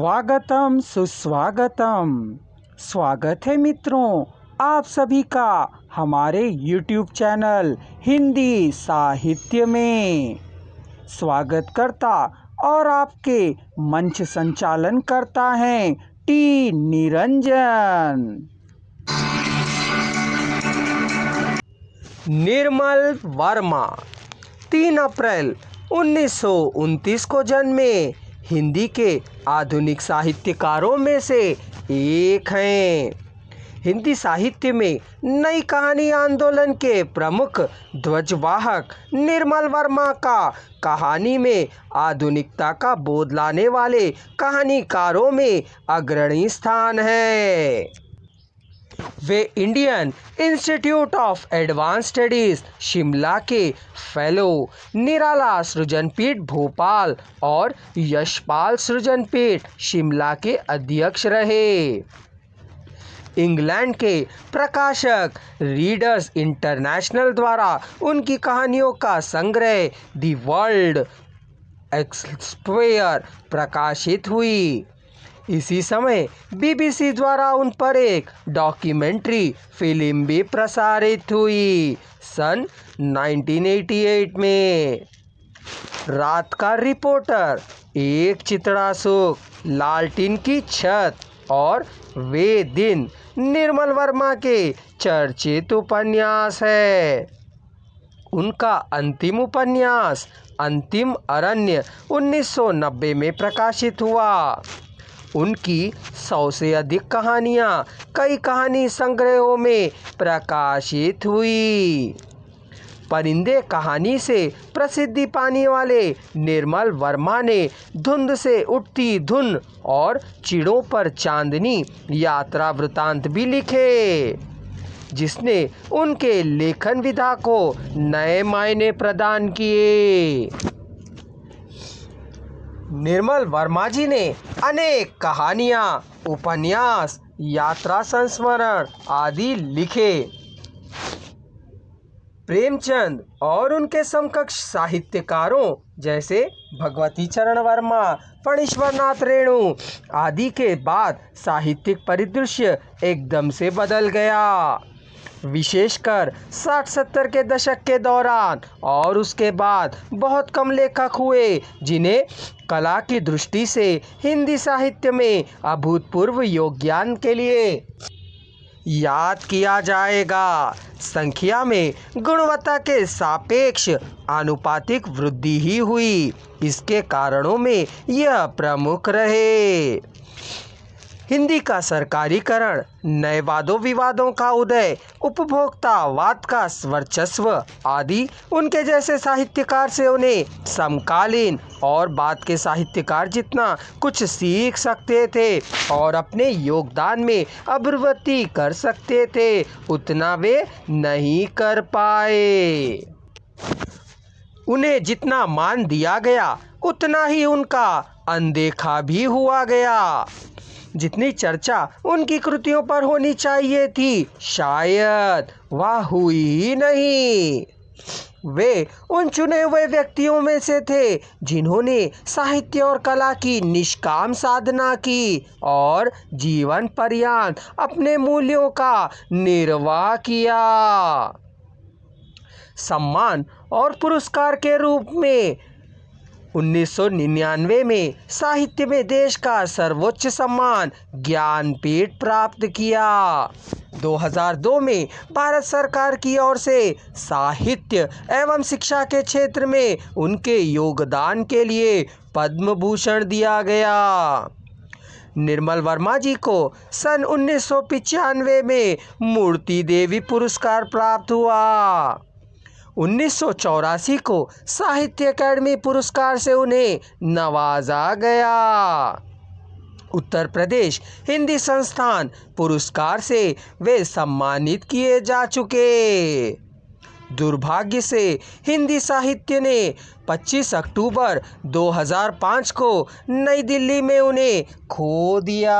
स्वागतम सुस्वागतम। स्वागत है मित्रों आप सभी का हमारे YouTube चैनल हिंदी साहित्य में। स्वागत करता और आपके मंच संचालन करता है टी निरंजन। निर्मल वर्मा 3 अप्रैल 1929 को जन्मे हिंदी के आधुनिक साहित्यकारों में से एक हैं। हिंदी साहित्य में नई कहानी आंदोलन के प्रमुख ध्वजवाहक निर्मल वर्मा का कहानी में आधुनिकता का बोध लाने वाले कहानीकारों में अग्रणी स्थान है। वे Indian institute of advance studies Shimla के फेलो, निराला सृजनपीठ भोपाल और यशपाल सृजनपीठ शिमला के अध्यक्ष रहे। इंग्लैंड के प्रकाशक रीडर्स इंटरनेशनल द्वारा उनकी कहानियों का संग्रह द वर्ल्ड एक्सप्लोरर प्रकाशित हुई। इसी समय बीबीसी द्वारा उन पर एक डॉक्यूमेंट्री फिल्म भी प्रसारित हुई सन 1988 में। रात का रिपोर्टर, एक चित्रासुख, लालटीन की छत और वे दिन निर्मल वर्मा के चर्चित उपन्यास है। उनका अंतिम उपन्यास अंतिम अरण्य 1990 में प्रकाशित हुआ। उनकी 100 से अधिक कहानियाँ कई कहानी संग्रहों में प्रकाशित हुई। परिंदे कहानी से प्रसिद्धि पाने वाले निर्मल वर्मा ने धुंध से उठती धुन और चिड़ों पर चांदनी यात्रा वृतांत भी लिखे, जिसने उनके लेखन विधा को नए मायने प्रदान किए। निर्मल वर्मा जी ने अनेक कहानियाँ, उपन्यास, यात्रा संस्मरण आदि लिखे। प्रेमचंद और उनके समकक्ष साहित्यकारों जैसे भगवती चरण वर्मा, फणीश्वर नाथ रेणु आदि के बाद साहित्यिक परिदृश्य एकदम से बदल गया। विशेषकर 60-70 के दशक के दौरान और उसके बाद बहुत कम लेखक हुए जिन्हें कला की दृष्टि से हिंदी साहित्य में अभूतपूर्व योगदान के लिए याद किया जाएगा। संख्या में गुणवत्ता के सापेक्ष आनुपातिक वृद्धि ही हुई। इसके कारणों में यह प्रमुख रहे। हिंदी का सरकारीकरण, नए वादों विवादों का उदय, उपभोक्तावाद का वर्चस्व आदि उनके जैसे साहित्यकार से उन्हें समकालीन और बाद के साहित्यकार जितना कुछ सीख सकते थे और अपने योगदान में अभिव्यक्ति कर सकते थे, उतना वे नहीं कर पाए। उन्हें जितना मान दिया गया उतना ही उनका अनदेखा भी हुआ गया। जितनी चर्चा उनकी कृतियों पर होनी चाहिए थी, शायद वह हुई ही नहीं। वे उन चुने हुए व्यक्तियों में से थे जिन्होंने साहित्य और कला की निष्काम साधना की और जीवन पर्यंत अपने मूल्यों का निर्वाह किया। सम्मान और पुरस्कार के रूप में 1999 में साहित्य में देश का सर्वोच्च सम्मान ज्ञानपीठ प्राप्त किया। 2002 में भारत सरकार की ओर से साहित्य एवं शिक्षा के क्षेत्र में उनके योगदान के लिए पद्म भूषण दिया गया। निर्मल वर्मा जी को सन 1995 में मूर्ति देवी पुरस्कार प्राप्त हुआ। 1984 को साहित्य अकादमी पुरस्कार से उन्हें नवाजा गया। उत्तर प्रदेश हिंदी संस्थान पुरस्कार से वे सम्मानित किए जा चुके। दुर्भाग्य से हिंदी साहित्य ने 25 अक्टूबर 2005 को नई दिल्ली में उन्हें खो दिया।